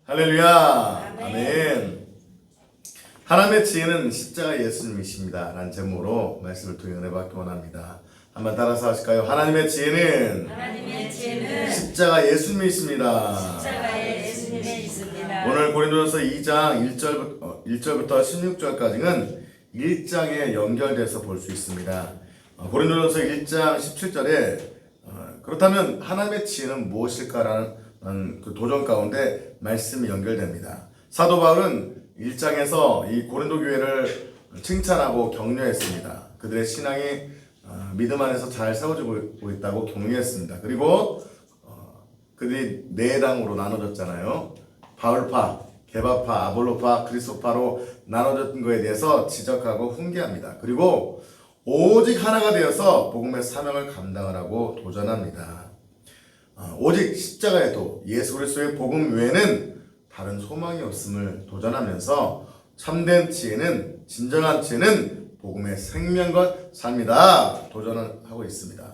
할렐루야. 아멘. 하나님의 지혜는 십자가 예수님이십니다 라는 제목으로 말씀을 통해 은혜 받기 원합니다. 한번 따라서 하실까요? 하나님의 지혜는 십자가 예수님이십니다. 오늘 고린도전서 2장 1절부터 16절까지는 1장에 연결돼서 볼 수 있습니다. 고린도전서 1장 17절에 그렇다면 하나님의 지혜는 무엇일까라는 그 도전 가운데 말씀이 연결됩니다. 사도 바울은 1장에서 이 고린도 교회를 칭찬하고 격려했습니다. 그들의 신앙이 믿음 안에서 잘 세워지고 있다고 격려했습니다. 그리고 그들이 네 당으로 나눠졌잖아요. 바울파, 게바파, 아볼로파, 그리스도파로 나눠졌던 것에 대해서 지적하고 훈계합니다. 그리고 오직 하나가 되어서 복음의 사명을 감당하라고 도전합니다. 오직 십자가에도 예수 그리스도의 복음 외에는 다른 소망이 없음을 도전하면서 참된 지혜는, 진정한 지혜는 복음의 생명과 삶이다 도전을 하고 있습니다.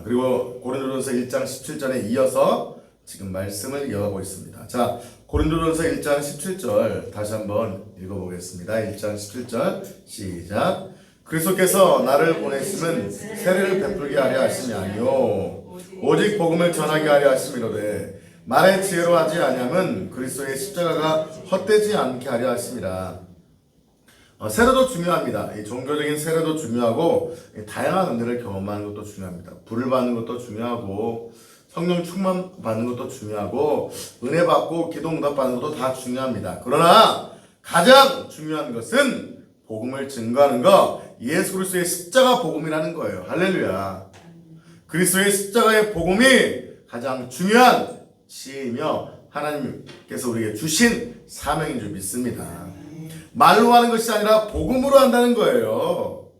그리고 고린도전서 1장 17절에 이어서 지금 말씀을 이어가고 있습니다. 자, 고린도전서 1장 17절 다시 한번 읽어보겠습니다. 1장 17절 시작. 그리스도께서 나를 보내심은 세례를 베풀게 하려 하심이 아니요 오직 복음을 전하게 하려 하심이로되 말의 지혜로 하지 아니함은 그리스도의 십자가가 헛되지 않게 하려 하심이라. 세례도 중요합니다. 이 종교적인 세례도 중요하고 다양한 은혜를 경험하는 것도 중요합니다. 불을 받는 것도 중요하고 성령 충만 받는 것도 중요하고 은혜 받고 기도 응답 받는 것도 다 중요합니다. 그러나 가장 중요한 것은 복음을 증거하는 것, 예수 그리스도의 십자가 복음이라는 거예요. 할렐루야. 그리스도의 십자가의 복음이 가장 중요한 지혜이며 하나님께서 우리에게 주신 사명인 줄 믿습니다. 말로 하는 것이 아니라 복음으로 한다는 거예요.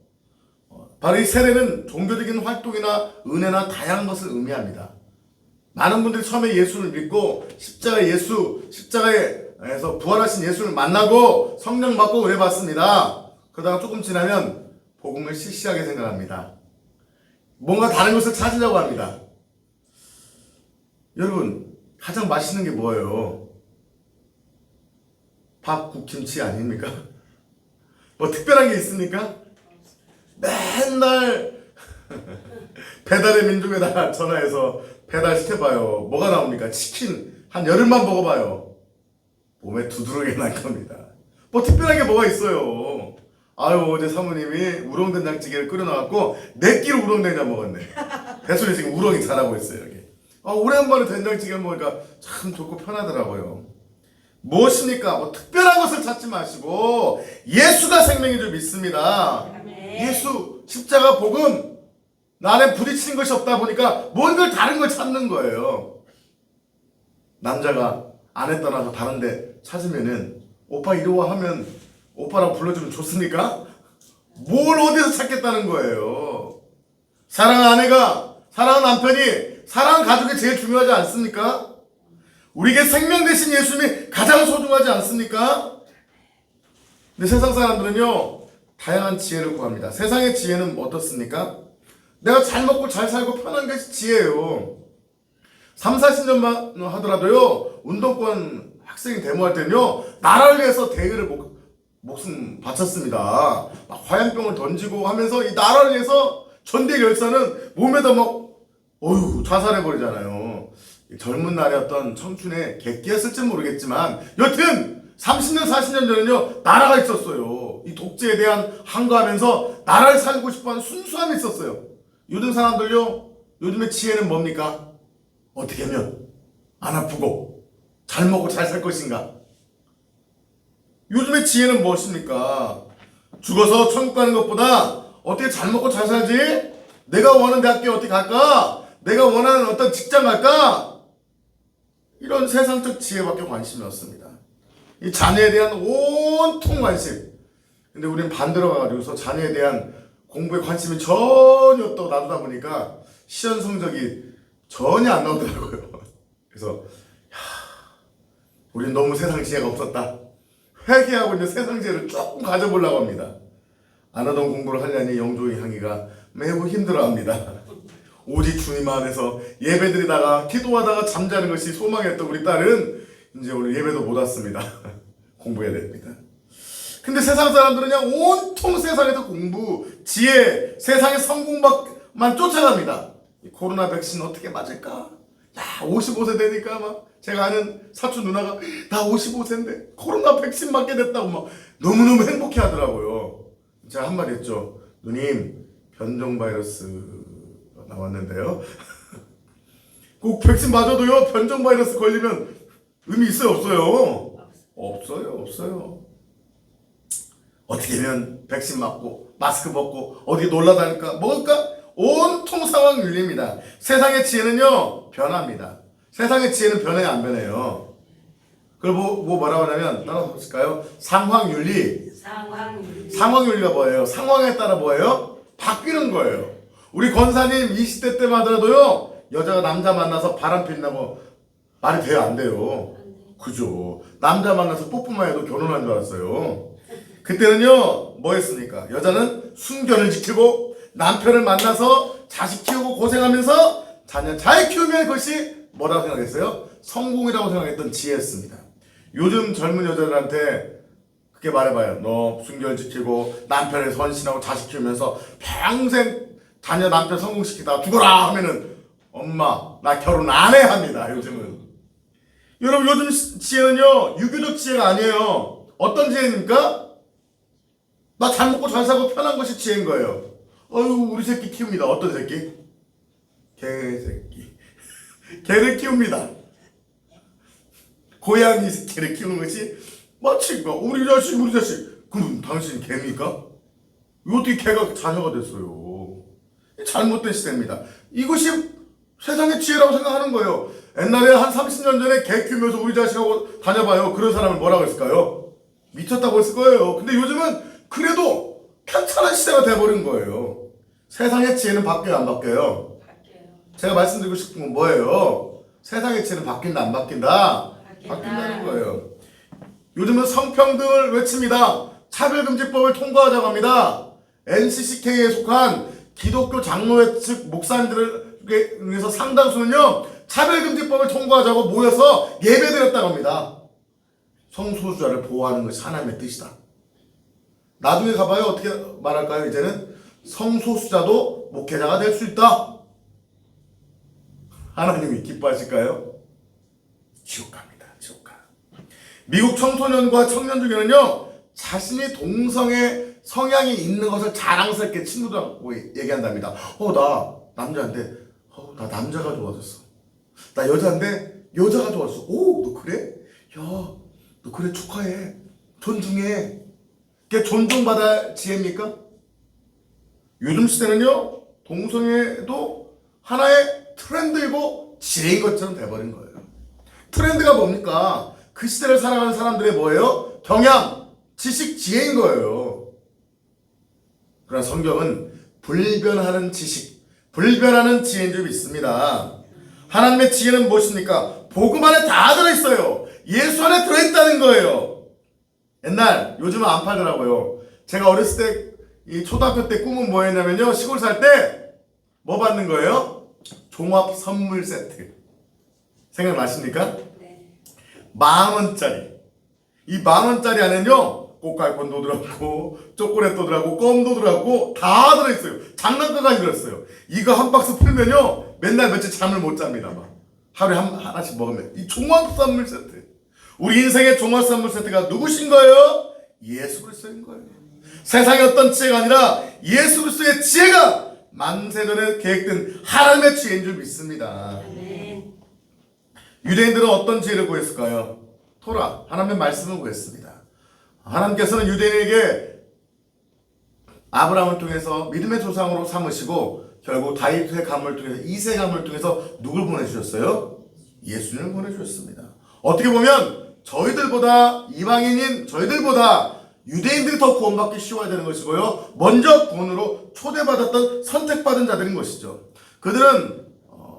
바로 이 세례는 종교적인 활동이나 은혜나 다양한 것을 의미합니다. 많은 분들이 처음에 예수를 믿고 십자가에서 부활하신 예수를 만나고 성령 받고 은혜 받습니다. 그러다가 조금 지나면 복음을 시시하게 생각합니다. 뭔가 다른 것을 찾으려고 합니다. 여러분, 가장 맛있는 게 뭐예요? 밥, 국, 김치 아닙니까? 뭐 특별한 게 있습니까? 맨날 배달의 민족에다가 전화해서 배달시켜봐요. 뭐가 나옵니까? 치킨 한 열흘만 먹어봐요. 몸에 두드러기 날 겁니다. 뭐 특별한 게 뭐가 있어요? 아유, 어제 사모님이 우렁된장찌개를 끓여놔갖고 네 끼로 우렁된장 먹었네. 배수리 지금 우렁이 잘하고 있어요. 여기. 오랜만에 된장찌개 먹으니까 참 좋고 편하더라고요. 무엇입니까? 뭐 특별한 것을 찾지 마시고 예수가 생명인 줄 믿습니다. 예수 십자가 복음 나에 부딪히는 것이 없다 보니까 뭔가 다른 걸 찾는 거예요. 남자가 아내 떠나서 다른 데 찾으면은 오빠 이리 와 하면 오빠라고 불러주면 좋습니까? 뭘 어디서 찾겠다는 거예요. 사랑하는 아내가, 사랑하는 남편이, 사랑하는 가족이 제일 중요하지 않습니까? 우리에게 생명 되신 예수님이 가장 소중하지 않습니까? 근데 세상 사람들은요 다양한 지혜를 구합니다. 세상의 지혜는 어떻습니까? 내가 잘 먹고 잘 살고 편한 것이 지혜예요. 3, 40년만 하더라도요 운동권 학생이 데모할 때는요 나라를 위해서 대의를 목숨 바쳤습니다. 막 화염병을 던지고 하면서 이 나라를 위해서 전대 열사는 몸에다 막 자살해버리잖아요. 젊은 날의 어떤 청춘의 객기였을지 모르겠지만 여튼 30년 40년 전에는요 나라가 있었어요. 이 독재에 대한 항거하면서 나라를 살고 싶어하는 순수함이 있었어요. 요즘 사람들요 요즘의 지혜는 뭡니까? 어떻게 하면 안 아프고 잘 먹고 잘 살 것인가? 요즘의 지혜는 무엇입니까? 죽어서 천국 가는 것보다 어떻게 잘 먹고 잘 살지? 내가 원하는 대학교에 어떻게 갈까? 내가 원하는 어떤 직장 갈까? 이런 세상적 지혜밖에 관심이 없습니다. 이 자녀에 대한 온통 관심. 근데 우리는 반대로 가가지고서 자녀에 대한 공부에 관심이 전혀 없다고 놔두다 보니까 시험 성적이 전혀 안 나오더라고요. 그래서 우리는 너무 세상 지혜가 없었다. 회개하고 이제 세상 지혜를 조금 가져보려고 합니다. 안 하던 공부를 하려니 영조의 향이가 매우 힘들어합니다. 오직 주님 안에서 예배드리다가 기도하다가 잠자는 것이 소망이었던 우리 딸은 이제 오늘 예배도 못 왔습니다. 공부해야 됩니다. 근데 세상 사람들은 그냥 온통 세상에서 공부, 지혜, 세상의 성공만 쫓아갑니다. 이 코로나 백신 어떻게 맞을까? 야, 55세 되니까 막 제가 아는 사촌 누나가 나 55세인데 코로나 백신 맞게 됐다고 막 너무너무 행복해 하더라고요. 제가 한마디 했죠. 누님, 변종 바이러스가 나왔는데요. 꼭 백신 맞아도요, 변종 바이러스 걸리면 의미 있어요, 없어요? 없어요. 어떻게 하면 백신 맞고 마스크 벗고 어디 놀러 다닐까 먹을까? 온통 상황 윤리입니다. 세상의 지혜는요 변합니다. 세상의 지혜는 변해요, 안 변해요? 그걸 뭐라고 하냐면 따라서 보실까요? 상황윤리. 상황윤리가 뭐예요? 상황에 따라 뭐예요? 바뀌는 거예요. 우리 권사님 20대 때만 하더라도요 여자가 남자 만나서 바람 핀다고 말이 돼요, 안 돼요? 그죠? 남자 만나서 뽀뽀만 해도 결혼한 줄 알았어요. 그때는요 뭐 했습니까? 여자는 순결을 지키고 남편을 만나서 자식 키우고 고생하면서 자녀 잘 키우면 그것이 뭐라고 생각했어요? 성공이라고 생각했던 지혜였습니다. 요즘 젊은 여자들한테 그렇게 말해봐요. 너 순결 지키고 남편을 헌신하고 자식 키우면서 평생 자녀 남편 성공시키다 죽어라 하면은 엄마 나 결혼 안 해 합니다. 요즘은. 여러분 요즘 지혜는요 유교적 지혜가 아니에요. 어떤 지혜입니까? 나 잘 먹고 잘 사고 편한 것이 지혜인 거예요. 어휴 우리 새끼 키웁니다. 어떤 새끼? 개새끼. 개를 키웁니다. 고양이 새끼를 키우는 것이 마치 우리 자식 그럼 당신 개입니까? 어떻게 개가 자녀가 됐어요? 잘못된 시대입니다. 이것이 세상의 지혜라고 생각하는 거예요. 옛날에 한 30년 전에 개 키우면서 우리 자식하고 다녀봐요. 그런 사람을 뭐라고 했을까요? 미쳤다고 했을 거예요. 근데 요즘은 그래도 괜찮은 시대가 돼버린 거예요. 세상의 지혜는 바뀌어요, 안 바뀌어요? 제가 말씀드리고 싶은 건 뭐예요? 세상의 지혜는 바뀐다, 안 바뀐다? 바뀐다는 거예요. 요즘은 성평등을 외칩니다. 차별금지법을 통과하자고 합니다. NCCK에 속한 기독교 장로회 측 목사님들을 위해서 상당수는요 차별금지법을 통과하자고 모여서 예배드렸다고 합니다. 성소수자를 보호하는 것이 하나님의 뜻이다. 나중에 가봐요. 어떻게 말할까요? 이제는 성소수자도 목회자가 될 수 있다. 하나님이 기뻐하실까요? 지옥 갑니다. 지옥 가. 미국 청소년과 청년 중에는요 자신이 동성애 성향이 있는 것을 자랑스럽게 친구들하고 얘기한답니다. 나 남자인데 나 남자가 좋아졌어. 나 여자인데 여자가 좋아졌어. 너 그래? 야, 너 그래 축하해. 존중해. 그게 존중받아야 지혜입니까? 요즘 시대는요 동성애도 하나의 트렌드이고 지혜인 것처럼 돼버린 거예요. 트렌드가 뭡니까? 그 시대를 살아가는 사람들의 뭐예요? 경향, 지식, 지혜인 거예요. 그러나 성경은 불변하는 지식, 불변하는 지혜인 줄 믿습니다. 하나님의 지혜는 무엇입니까? 복음 안에 다 들어있어요. 예수 안에 들어있다는 거예요. 요즘은 안 팔더라고요. 제가 어렸을 때, 이 초등학교 때 꿈은 뭐였냐면요. 시골 살 때 뭐 받는 거예요? 종합 선물 세트. 생각나십니까? 네. 10,000원짜리. 이 10,000원짜리 안에는요. 꽃갈콘도 들어갔고 초콜릿도 들어가고 껌도 들어가고 다 들어있어요. 장난감까지 들어있어요. 이거 한 박스 풀면요 맨날 며칠 잠을 못 잡니다. 막 하루에 하나씩 먹으면. 이 종합 선물 세트. 우리 인생의 종합 선물 세트가 누구신 거예요? 예수 그리스도인 거예요. 세상의 어떤 지혜가 아니라 예수 그리스도의 지혜가 만세전에 계획된 하나님의 지혜인 줄 믿습니다. 아멘. 유대인들은 어떤 지혜를 구했을까요? 토라, 하나님의 말씀을 구했습니다. 하나님께서는 유대인에게 아브라함을 통해서 믿음의 조상으로 삼으시고 결국 다윗의 가문을 통해서 이세 가문을 통해서 누굴 보내주셨어요? 예수님을 보내주셨습니다. 어떻게 보면 저희들보다 이방인인 저희들보다 유대인들이 더 구원받기 쉬워야 되는 것이고요. 먼저 구원으로 초대받았던 선택받은 자들인 것이죠. 그들은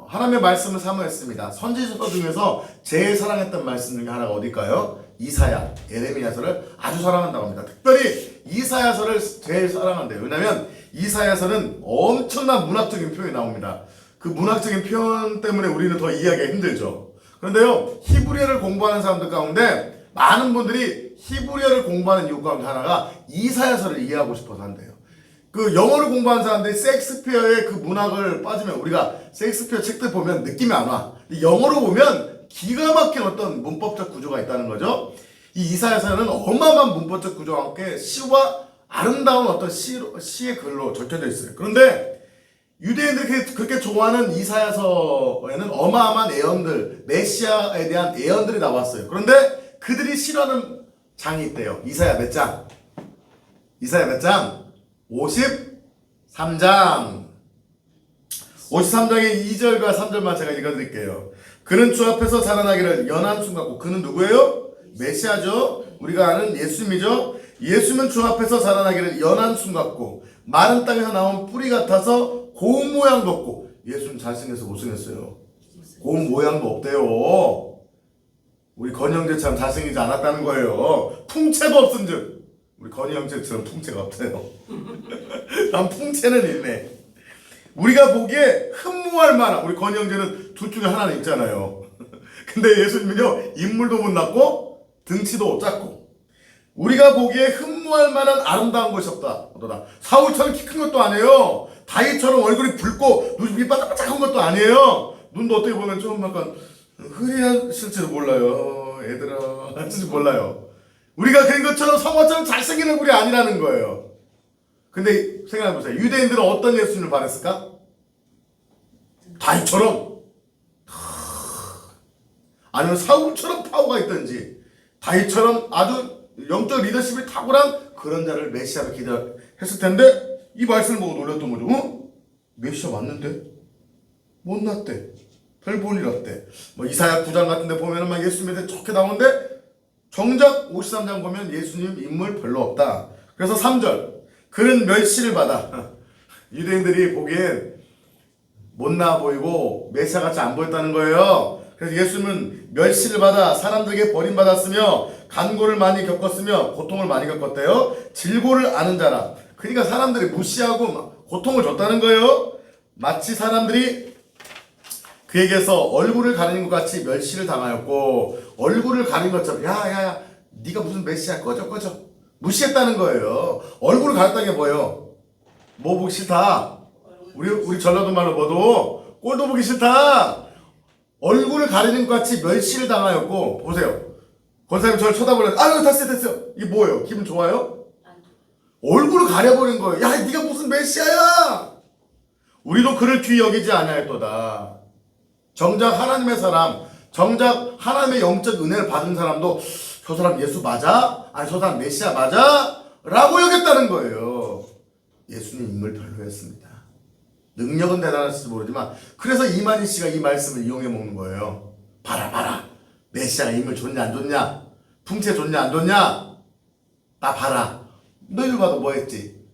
하나님의 말씀을 사모했습니다. 선지서 중에서 제일 사랑했던 말씀 중에 하나가 어딜까요? 이사야, 예레미야서를 아주 사랑한다고 합니다. 특별히 이사야서를 제일 사랑한대요. 왜냐하면 이사야서는 엄청난 문학적인 표현이 나옵니다. 그 문학적인 표현 때문에 우리는 더 이해하기가 힘들죠. 그런데요, 히브리어를 공부하는 사람들 가운데 많은 분들이 히브리어를 공부하는 이유 가운데 하나가 이사야서를 이해하고 싶어서 한대요. 그 영어를 공부하는 사람들이 셰익스피어의 그 문학을 빠지면, 우리가 셰익스피어 책들 보면 느낌이 안 와. 영어로 보면 기가 막힌 어떤 문법적 구조가 있다는 거죠. 이 이사야서는 어마어마한 문법적 구조와 함께 시와 아름다운 어떤 시의 글로 적혀져 있어요. 그런데 유대인들이 그렇게 좋아하는 이사야서에는 어마어마한 예언들, 메시아에 대한 예언들이 나왔어요. 그런데 그들이 싫어하는 장이 있대요. 이사야 몇 장? 이사야 몇 장? 53장. 53장의 2절과 3절만 제가 읽어드릴게요. 그는 주 앞에서 자라나기를 연한 순 같고, 그는 누구예요? 메시아죠. 우리가 아는 예수님이죠. 예수님은 주 앞에서 자라나기를 연한 순 같고, 마른 땅에서 나온 뿌리 같아서 고운 모양도 없고. 예수님 잘생겨서 못생겼어요. 고운 모양도 없대요. 우리 건희 형제처럼 잘생기지 않았다는 거예요. 풍채도 없은즉. 우리 건희 형제처럼 풍채가 없대요. 난 풍채는 있네. 우리가 보기에 흠모할 만한, 우리 건희 형제는 둘 중에 하나는 있잖아요. 근데 예수님은요, 인물도 못 낳고 등치도 작고, 우리가 보기에 흠모할 만한 아름다운 것이 없다. 사울처럼 키 큰 것도 아니에요. 다윗처럼 얼굴이 붉고 눈이 바짝바짝한 것도 아니에요. 눈도 어떻게 보면 좀 약간 흐리실지도 몰라요. 얘들아, 할지도 몰라요. 우리가 그런 것처럼 성화처럼 잘생긴 얼굴이 아니라는 거예요. 근데 생각해보세요. 유대인들은 어떤 예수님을 바랬을까? 다윗처럼, 아니면 사울처럼 파워가 있든지, 다윗처럼 아주 영적 리더십이 탁월한 그런 자를 메시아로 기대했을 텐데, 이 말씀을 보고 놀랐던 거죠. 메시아 맞는데? 못났대. 별 볼일 없대. 뭐 이사야 9장 같은 데 보면은 막 예수님에 대해 좋게 나오는데, 정작 53장 보면 예수님 인물 별로 없다. 그래서 3절. 그는 멸시를 받아. 유대인들이 보기엔 못나 보이고 메시아같이 안 보였다는 거예요. 그래서 예수님은 멸시를 받아 사람들에게 버림받았으며 간고를 많이 겪었으며 고통을 많이 겪었대요. 질고를 아는 자라. 그러니까 사람들이 무시하고 고통을 줬다는 거예요. 마치 사람들이 그에게서 얼굴을 가리는 것 같이 멸시를 당하였고, 얼굴을 가린 것처럼 야야야 네가 무슨 메시아, 꺼져 무시했다는 거예요. 얼굴을 가렸다는 게 뭐예요? 뭐 보기 싫다. 우리 전라도 말로 뭐도 꼴도 보기 싫다. 얼굴을 가리는 것 같이 멸시를 당하였고, 보세요. 권사님 저를 쳐다보는, 아유 됐어요. 이게 뭐예요? 기분 좋아요? 얼굴을 가려버린 거예요. 야 네가 무슨 메시아야. 우리도 그를 귀히 여기지 아니하였도다. 정작 하나님의 사람, 정작 하나님의 영적 은혜를 받은 사람도 저 사람 예수 맞아? 아니 저 사람 메시아 맞아? 라고 여겼다는 거예요. 예수님 인물 별로였습니다. 능력은 대단할지 모르지만, 그래서 이만희 씨가 이 말씀을 이용해 먹는 거예요. 봐라 메시아가 인물 좋냐 안 좋냐, 풍채 좋냐 안 좋냐, 나 봐라. 너희들 봐도 뭐 했지?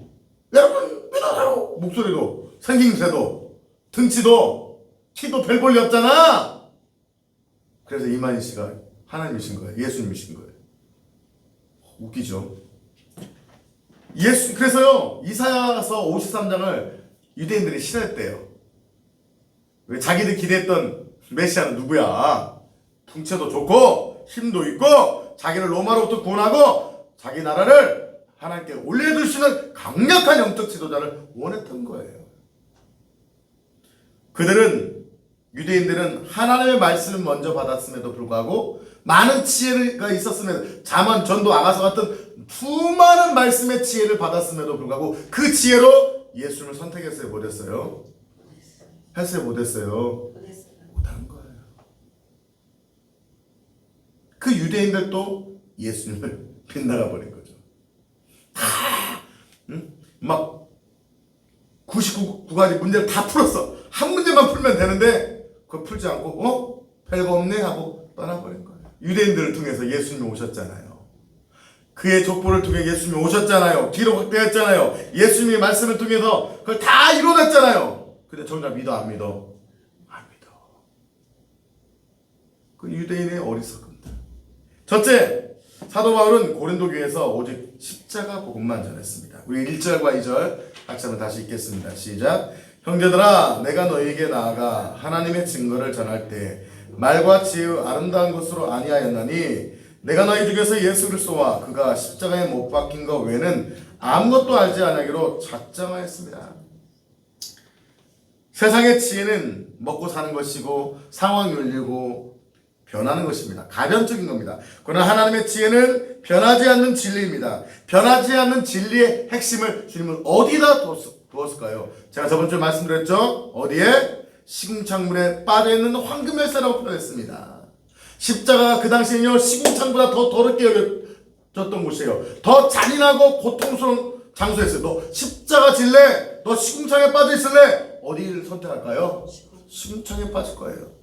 여러분 믿어요. 목소리도 생김새도 등치도 키도 별 볼일 없잖아. 그래서 이만희 씨가 하나님이신 거예요. 예수님이신 거예요. 웃기죠? 그래서요, 이사야서 53장을 유대인들이 싫어했대요. 왜? 자기들 기대했던 메시아는 누구야? 풍채도 좋고 힘도 있고 자기를 로마로부터 구원하고 자기 나라를 하나님께 올려줄 수 있는 강력한 영적 지도자를 원했던 거예요. 유대인들은 하나님의 말씀을 먼저 받았음에도 불구하고, 많은 지혜가 있었음에도, 자만, 전도, 아가서 같은 수많은 말씀의 지혜를 받았음에도 불구하고 그 지혜로 예수님을 선택했어요? 못했어요? 했어요? 못했어요? 못한 거예요. 그 유대인들도 예수님을 빗나가 버린 거죠. 막 99가지 문제를 다 풀었어. 한 문제만 풀면 되는데 그걸 풀지 않고 별거 없네 하고 떠나버린 거예요. 유대인들을 통해서 예수님이 오셨잖아요. 그의 족보를 통해 예수님이 오셨잖아요. 기록되었잖아요. 예수님의 말씀을 통해서 그걸 다 이루어냈잖아요. 근데 정작 믿어 안 믿어? 안 믿어. 그 유대인의 어리석음들. 첫째, 사도 바울은 고린도 교회에서 오직 십자가 복음만 전했습니다. 우리 1절과 2절 같이 한번 다시 읽겠습니다. 시작. 형제들아, 내가 너희에게 나아가 하나님의 증거를 전할 때 말과 지혜의 아름다운 것으로 아니하였나니 내가 너희 중에서 예수 그리스도와 그가 십자가에 못 박힌 것 외에는 아무것도 알지 아니하기로 작정하였습니다. 세상의 지혜는 먹고 사는 것이고 상황 윤리고 변하는 것입니다. 가변적인 겁니다. 그러나 하나님의 지혜는 변하지 않는 진리입니다. 변하지 않는 진리의 핵심을 주님은 어디다 두었을까요? 제가 저번 주에 말씀드렸죠? 어디에? 시궁창문에 빠져있는 황금열쇠라고 표현했습니다. 십자가가 그 당시에는요, 시궁창보다 더 더럽게 여겨졌던 곳이에요. 더 잔인하고 고통스러운 장소였어요. 너 십자가 질래? 너 시궁창에 빠져있을래? 어디를 선택할까요? 시궁창에 빠질 거예요.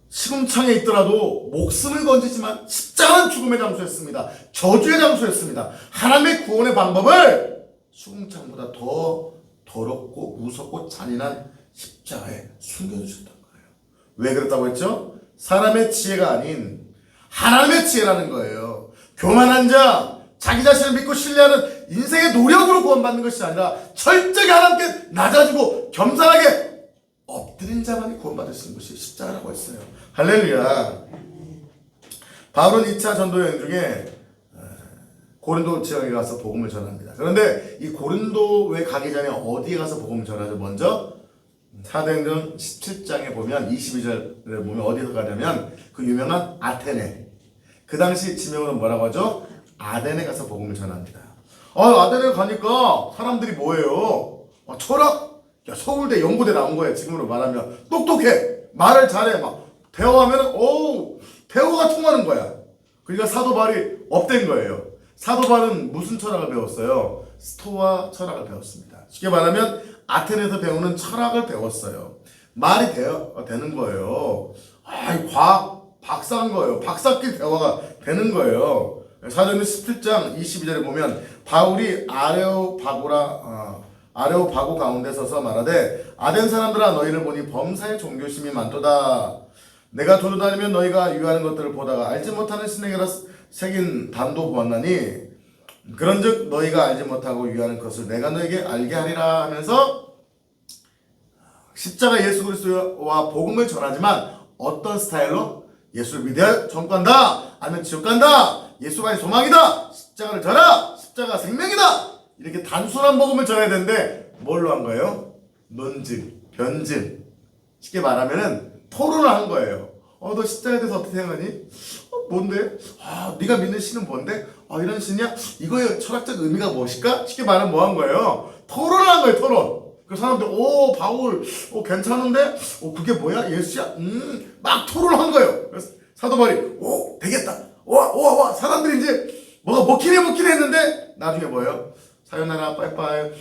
시궁창에 있더라도 목숨을 건지지만 십자가는 죽음의 장소였습니다. 저주의 장소였습니다. 하나님의 구원의 방법을 시궁창보다 더 더럽고 무섭고 잔인한 십자가에 숨겨주셨던 거예요. 왜 그렇다고 했죠? 사람의 지혜가 아닌 하나님의 지혜라는 거예요. 교만한 자, 자기 자신을 믿고 신뢰하는 인생의 노력으로 구원받는 것이 아니라 철저히 하나님께 낮아지고 겸손하게 엎드린 자만이 구원받을 수 있는 것이 십자가라고 했어요. 할렐루야. 바울은 2차 전도 여행 중에 고린도 지역에 가서 복음을 전합니다. 그런데 이 고린도에 가기 전에 어디에 가서 복음을 전하죠? 먼저 사도행전 17장에 보면 22절에 보면 어디서 가냐면 그 유명한 아테네, 그 당시 지명으로 뭐라고 하죠? 아덴에 가서 복음을 전합니다. 아덴에 가니까 사람들이 뭐예요? 철학? 야, 서울대 연고대 나온 거예요. 지금으로 말하면 똑똑해, 말을 잘해, 막 대화하면 대화가 통하는 거야. 그러니까 사도 바울이 업된 거예요. 사도 바울은 무슨 철학을 배웠어요? 스토아 철학을 배웠습니다. 쉽게 말하면 아테네에서 배우는 철학을 배웠어요. 말이 되는 거예요. 과학 박사인 거예요. 박사길 대화가 되는 거예요. 사도행전 17장 22절에 보면 바울이 아레오바고 가운데 서서 말하되 아덴 사람들아 너희를 보니 범사에 종교심이 많도다. 내가 두루다니면 너희가 유하는 것들을 보다가 알지 못하는 신에게라 새긴 단도 보았나니 그런즉 너희가 알지 못하고 유하는 것을 내가 너에게 알게 하리라 하면서 십자가 예수 그리스도와 복음을 전하지만 어떤 스타일로? 예수를 믿어야 천국 간다, 아니면 지옥 간다, 예수만이 소망이다, 십자가를 져라, 십자가 생명이다, 이렇게 단순한 복음을 전해야 되는데 뭘로 한 거예요? 논증, 변증, 쉽게 말하면은 토론을 한 거예요. 너 십자가에 대해서 어떻게 생각하니? 뭔데? 네가 믿는 신은 뭔데? 이런 신이야? 이거의 철학적 의미가 무엇일까? 쉽게 말하면 뭐 한 거예요? 토론을 한 거예요, 토론. 그 사람들, 바울, 괜찮은데? 그게 뭐야? 예수야? 막 토론을 한 거예요. 그래서 사도 바울이, 되겠다. 와. 사람들이 이제 뭐가 먹히네 했는데, 나중에 뭐예요? 사요나라, 빠이빠이.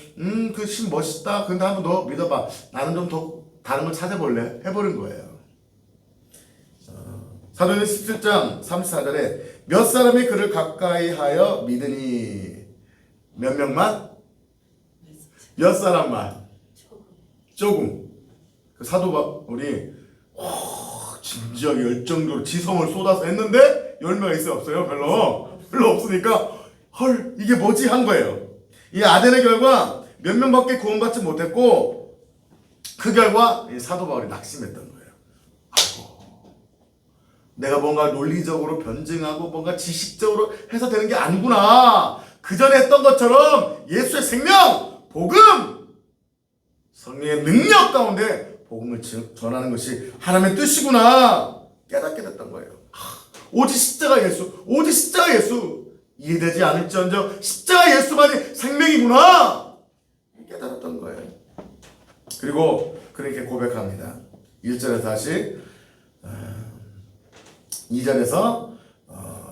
그 신 멋있다. 근데 한번 너 믿어봐. 나는 좀 더 다른 걸 찾아볼래? 해버린 거예요. 사도행전 17장 34절에 몇 사람이 그를 가까이 하여 믿으니 몇 명만? 몇 사람만? 조금. 그 사도 바울이 진지하게 열정적으로 지성을 쏟아서 했는데 열매가 있어요? 없어요? 별로 없으니까 이게 뭐지? 한 거예요. 이 아덴의 결과 몇 명밖에 구원받지 못했고 그 결과 이 사도 바울이 낙심했던 거예요. 내가 뭔가 논리적으로 변증하고 뭔가 지식적으로 해서 되는 게 아니구나. 그 전에 했던 것처럼 예수의 생명, 복음, 성령의 능력 가운데 복음을 전하는 것이 하나님의 뜻이구나 깨닫게 됐던 거예요. 오직 십자가 예수 이해되지 않을지언정 십자가 예수만이 생명이구나 깨달았던 거예요. 그리고 그렇게 고백합니다. 1절에 다시 2절에서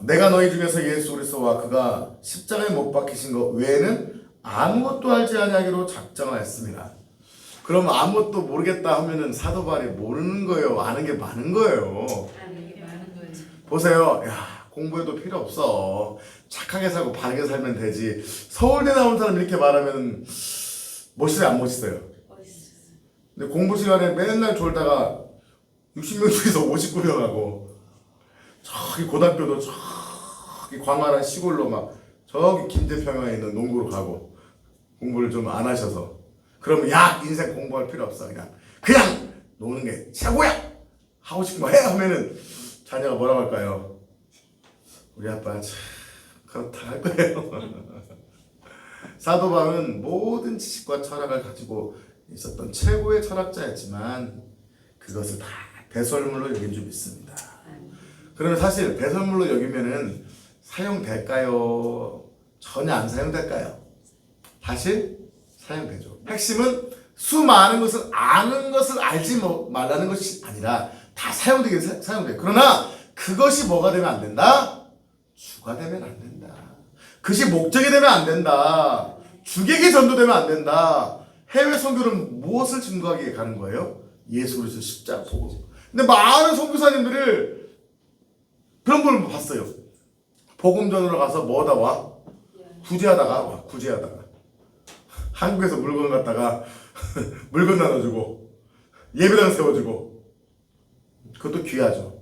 내가 너희 중에서 예수 그리스도와 그가 십자가에 못 박히신 것 외에는 아무것도 알지 아니하기로 작정하였습니다. 그럼 아무것도 모르겠다 하면은 사도 바울이 모르는 거예요? 아는 게 많은 거예요? 보세요. 공부해도 필요 없어. 착하게 살고 바르게 살면 되지. 서울대 나온 사람 이렇게 말하면 멋있어요? 안 멋있어요? 근데 공부 시간에 맨날 졸다가 60명 중에서 59명 하고 저기 고등학교도 저기 광활한 시골로 막 저기 김제평야에 있는 농구로 가고 공부를 좀 안 하셔서 그러면 인생 공부할 필요 없어. 그냥 노는 게 최고야 하고 싶은 거 해 하면은 자녀가 뭐라고 할까요? 우리 아빠 참 그렇다 할 거예요. 사도 바울은 모든 지식과 철학을 가지고 있었던 최고의 철학자였지만 그것을 다 배설물로 여긴 줄 믿습니다. 그러면 사실 배설물로 여기면은 사용될까요? 전혀 안 사용될까요? 사실 사용되죠. 핵심은 수많은 것을 아는 것을 알지 말라는 것이 아니라 다 사용되긴 사용돼. 그러나 그것이 뭐가 되면 안 된다? 주가 되면 안 된다. 그것이 목적이 되면 안 된다. 주객이 전도되면 안 된다. 해외 선교는 무엇을 증거하기에 가는 거예요? 예수 그리스도 십자가 보고. 근데 많은 선교사님들을 그런 걸 봤어요. 복음전으로 가서 뭐하다 와? 구제하다가 와. 구제하다가 한국에서 물건 갖다가 물건 나눠주고 예배당 세워주고 그것도 귀하죠.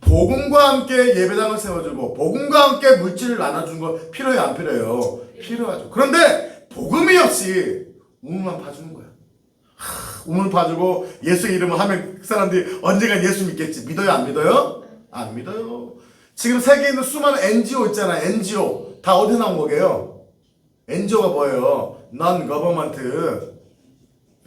복음과 함께 예배당을 세워주고 복음과 함께 물질을 나눠주는 거 필요해요? 안 필요해요? 필요하죠. 그런데 복음이 없이 우물만 봐주는 거야. 우물 봐주고 예수 이름을 하면 그 사람들이 언젠가 예수 믿겠지. 믿어요? 안 믿어요? 안 믿어요. 지금 세계에 있는 수많은 NGO 있잖아요. NGO 다 어디서 나온 거게요? NGO가 뭐예요? Non-Government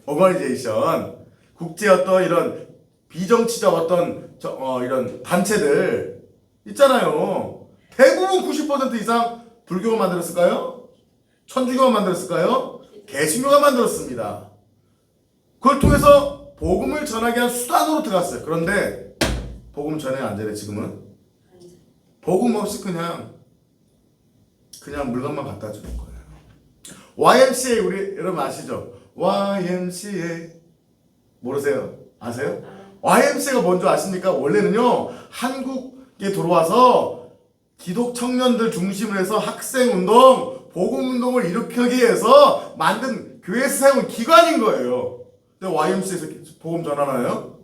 Organization. 국제 어떤 이런 비정치적 어떤 이런 단체들 있잖아요. 대부분 90% 이상 불교가 만들었을까요? 천주교가 만들었을까요? 개신교가 만들었습니다. 그걸 통해서 복음을 전하게 한 수단으로 들어갔어요. 그런데 복음 전해 안 되네 지금은. 복음 없이 그냥 물건만 갖다 주는 거예요. YMCA 우리 여러분 아시죠? YMCA 모르세요? 아세요? YMCA가 뭔지 아십니까? 원래는요 한국에 들어와서 기독 청년들 중심으로 해서 학생운동, 복음운동을 일으키기 위해서 만든 교회에서 세운 기관인 거예요. 근데 YMCA에서 복음 전하나요?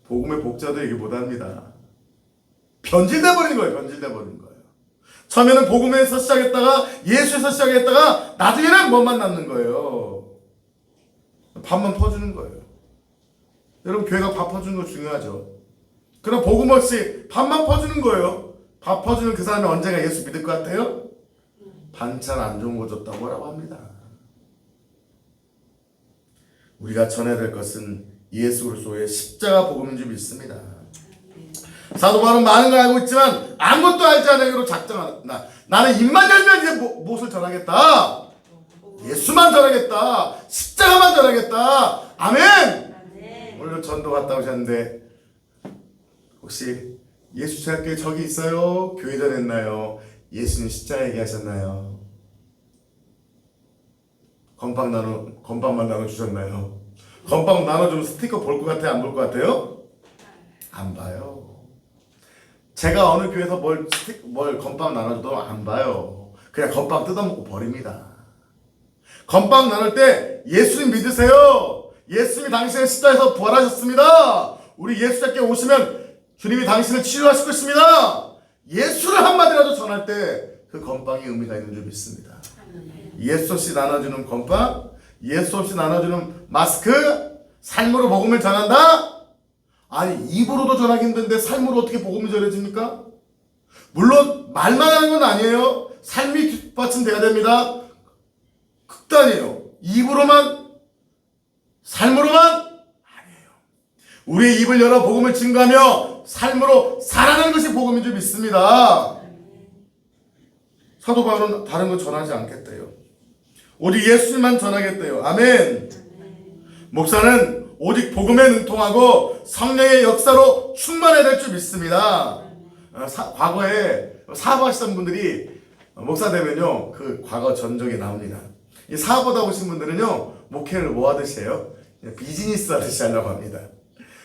복음의 복자도 얘기 못합니다. 변질돼버린 거예요. 변질돼버린 거예요. 처음에는 복음에서 시작했다가 예수에서 시작했다가 나중에는 뭐만 남는 거예요. 밥만 퍼주는 거예요. 여러분 교회가 밥 퍼주는 거 중요하죠. 그럼 복음 없이 밥만 퍼주는 거예요. 밥 퍼주는 그 사람이 언젠가 예수 믿을 것 같아요? 반찬 안 좋은 거 줬다고 하라고 합니다. 우리가 전해야 될 것은 예수 그리스도의 십자가 복음인 줄 믿습니다. 사도 바울은 많은 걸 알고 있지만 아무것도 알지 않으려고 작정한다. 나는 입만 열면 이제 무엇을 전하겠다? 예수만 전하겠다. 십자가만 전하겠다. 아멘. 오늘 전도 갔다 오셨는데 혹시 예수 제학교에 저기 있어요? 교회 전했나요? 예수님 십자가 얘기하셨나요? 건빵만 나눠주셨나요? 건빵 나눠주면 스티커 볼 것 같아요? 안 볼 것 같아요? 안 봐요. 제가 어느 교회에서 뭘 건빵 나눠줘도 안 봐요. 그냥 건빵 뜯어먹고 버립니다. 건빵 나눌 때 예수님 믿으세요. 예수님이 당신의 십자가에서 부활하셨습니다. 우리 예수 잡게 오시면 주님이 당신을 치료하실 것입니다. 예수를 한마디라도 전할 때 그 건빵이 의미가 있는 줄 믿습니다. 예수 없이 나눠주는 건빵, 예수 없이 나눠주는 마스크, 삶으로 복음을 전한다? 아니 입으로도 전하기 힘든데 삶으로 어떻게 복음이 전해집니까? 물론 말만 하는 건 아니에요. 삶이 뒷받침돼야 됩니다. 극단이에요. 입으로만 삶으로만 아니에요. 우리의 입을 열어 복음을 증거하며 삶으로 살아가는 것이 복음인 줄 믿습니다. 사도 바울은 다른 거 전하지 않겠대요. 오직 예수님만 전하겠대요. 아멘. 목사는 오직 복음에 능통하고 성령의 역사로 충만해야 될 줄 믿습니다. 과거에 사업하시던 분들이 목사 되면요 그 과거 전적이 나옵니다. 이 사업하다 오신 분들은요 목회를 뭐 하듯이 해요? 비즈니스 하듯이 하려고 합니다.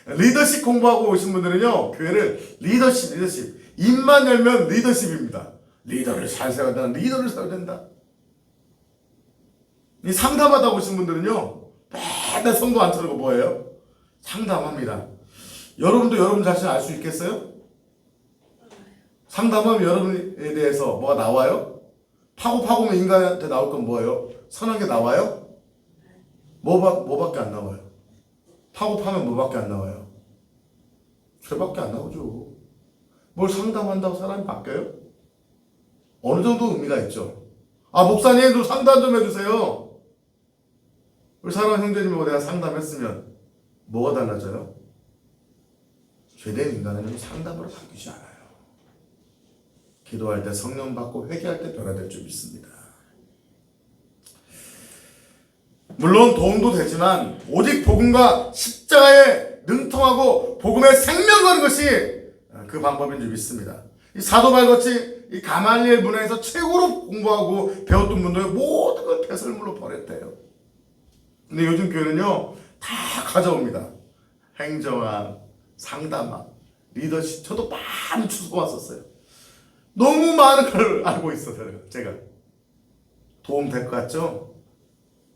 리더십 공부하고 오신 분들은요 교회를 리더십 입만 열면 리더십입니다. 리더를 잘 세워야 된다. 리더를 세워야 된다. 이 상담하다 오신 분들은요 맨날 성도 안 차리고 뭐예요? 상담합니다. 여러분도 여러분 자신 알 수 있겠어요? 상담하면 여러분에 대해서 뭐가 나와요? 파고면 인간한테 나올 건 뭐예요? 선한 게 나와요? 뭐밖에 안 나와요? 파면 뭐밖에 안 나와요? 죄밖에 안 나오죠. 뭘 상담한다고 사람이 바뀌어요? 어느 정도 의미가 있죠. 아, 목사님 좀 상담 좀 해주세요. 우리 사랑하는 형제님하고 내가 상담했으면 뭐가 달라져요? 죄된 인간은 상담으로 바뀌지 않아요. 기도할 때 성령 받고 회개할 때 변화될 줄 믿습니다. 물론 도움도 되지만 오직 복음과 십자가에 능통하고 복음에 생명 거는 것이 그 방법인 줄 믿습니다. 이 사도 바울같이 이 가말리엘 문화에서 최고로 공부하고 배웠던 분들 모든 걸 배설물로 버렸대요. 근데 요즘 교회는요 다 가져옵니다. 행정학, 상담학, 리더십. 저도 많이 추수고 왔었어요. 너무 많은 걸 알고 있어서요. 제가 도움 될 것 같죠?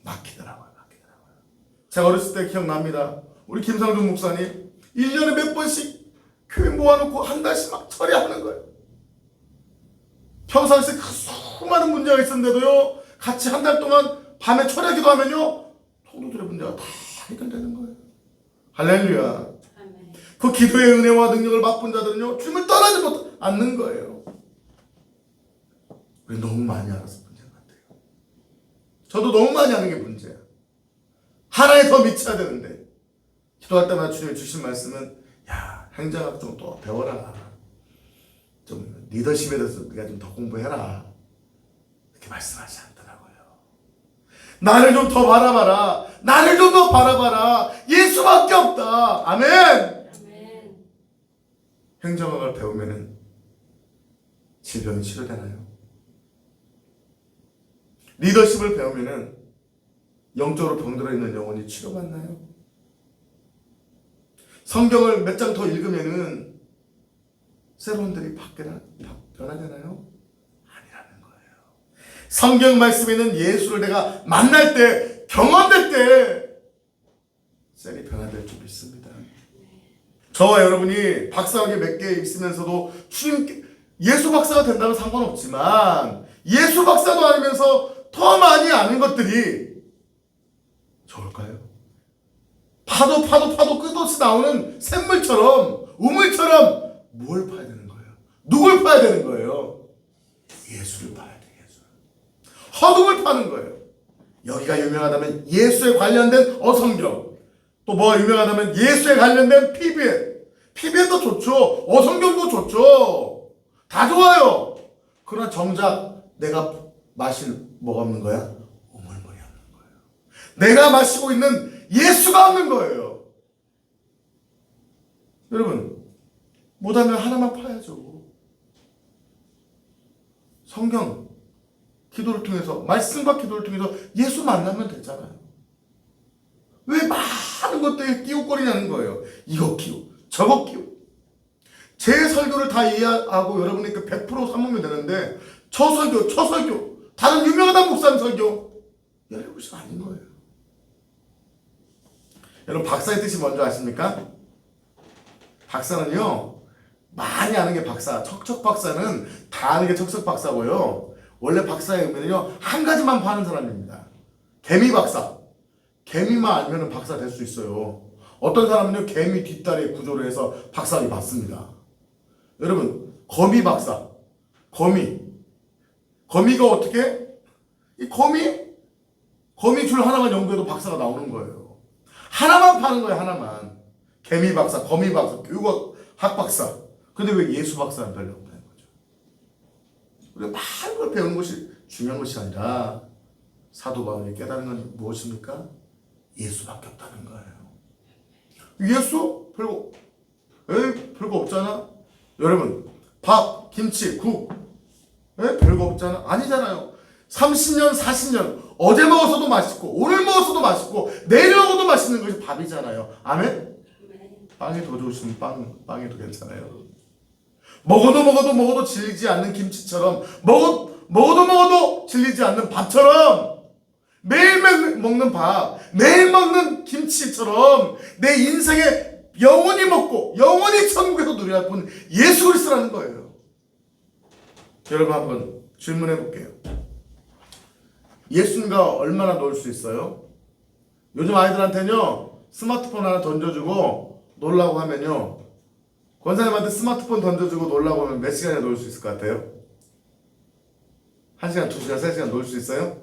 막히더라고요. 제가 어렸을 때 기억납니다. 우리 김상준 목사님 1년에 몇 번씩 교회 모아놓고 한 달씩 막 처리하는 거예요. 평상시에 수많은 문제가 있었는데도요 같이 한 달 동안 밤에 처리하기도 하면요 성도들의 문제가 다 해결되는 거예요. 할렐루야. 그 기도의 은혜와 능력을 맛본 자들은요 주님을 떠나지 않는 거예요. 우리 너무 많이 알아서 문제인 것 같아요. 저도 너무 많이 아는 게 문제야. 하나에 더 미쳐야 되는데 기도할 때마다 주님이 주신 말씀은 야 행정학 좀 더 배워라. 좀 리더십에 대해서 네가 좀 더 공부해라. 이렇게 말씀하지 않더라고요. 나를 좀 더 바라봐라. 나를 좀 더 바라봐라. 예수밖에 없다. 아멘. 아멘. 행정학을 배우면은 질병이 치료되나요? 리더십을 배우면은 영적으로 병들어 있는 영혼이 치료받나요? 성경을 몇 장 더 읽으면은 새로운들이 변화되나요? 아니라는 거예요. 성경 말씀에는 예수를 내가 만날 때, 경험될 때 셀이 변화될 줄 믿습니다. 저와 여러분이 박사학위 몇 개 있으면서도 주님 예수 박사가 된다면 상관없지만 예수 박사도 아니면서 더 많이 아는 것들이 좋을까요? 파도 끝없이 나오는 샘물처럼 우물처럼 뭘 파야 되는 거예요? 누굴 파야 되는 거예요? 예수를 파야 돼. 예수. 허둥을 파는 거예요. 여기가 유명하다면 예수에 관련된 어성경, 또 뭐가 유명하다면 예수에 관련된 PBN도 좋죠. 어성경도 좋죠. 다 좋아요. 그러나 정작 내가 마실 뭐가 없는 거야? 우물물이 없는 거예요. 내가 마시고 있는 예수가 없는 거예요. 여러분 못하면 하나만 파야죠. 성경 기도를 통해서 말씀과 기도를 통해서 예수 만나면 되잖아요. 왜 많은 것들에 끼우거리냐는 거예요. 이거 끼우 저거 끼우. 제 설교를 다 이해하고 여러분이 그 100% 삼으면 되는데 저 설교 다른 유명한 목사님 설교 여러분 것이 아닌 거예요. 여러분 박사의 뜻이 뭔지 아십니까? 박사는요 많이 아는 게 박사. 척척 박사는 다 아는 게 척척 박사고요. 원래 박사의 의미는요 한 가지만 파는 사람입니다. 개미 박사. 개미만 알면 박사 될 수 있어요. 어떤 사람은요 개미 뒷다리에 구조를 해서 박사학위 받습니다. 여러분 거미 박사. 거미가 어떻게? 이 거미 줄 하나만 연구해도 박사가 나오는 거예요. 하나만 파는 거예요. 하나만. 개미 박사, 거미 박사, 교육학 박사. 근데 왜 예수 박사는 별로 없다는 거죠? 우리가 많은 걸 배우는 것이 중요한 것이 아니라 사도 바울이 깨달은 건 무엇입니까? 예수밖에 없다는 거예요. 예수? 별거 없잖아. 여러분 밥, 김치, 국 별거 없잖아. 아니잖아요. 30년, 40년 어제 먹었어도 맛있고 오늘 먹었어도 맛있고 내일 먹어도 맛있는 것이 밥이잖아요. 아멘? 빵이 더 좋으시면 빵이 더 괜찮아요. 먹어도 질리지 않는 김치처럼 먹어도 질리지 않는 밥처럼 매일 먹는 밥, 매일 먹는 김치처럼 내 인생에 영원히 먹고 영원히 천국에서 누려야 할 예수 그리스도라는 거예요. 여러분 한번 질문해 볼게요. 예수님과 얼마나 놀 수 있어요? 요즘 아이들한테는요 스마트폰 하나 던져주고 놀라고 하면요 권사님한테 스마트폰 던져주고 놀라고 하면 몇 시간이나 놀 수 있을 것 같아요? 1시간, 2시간, 3시간 놀 수 있어요?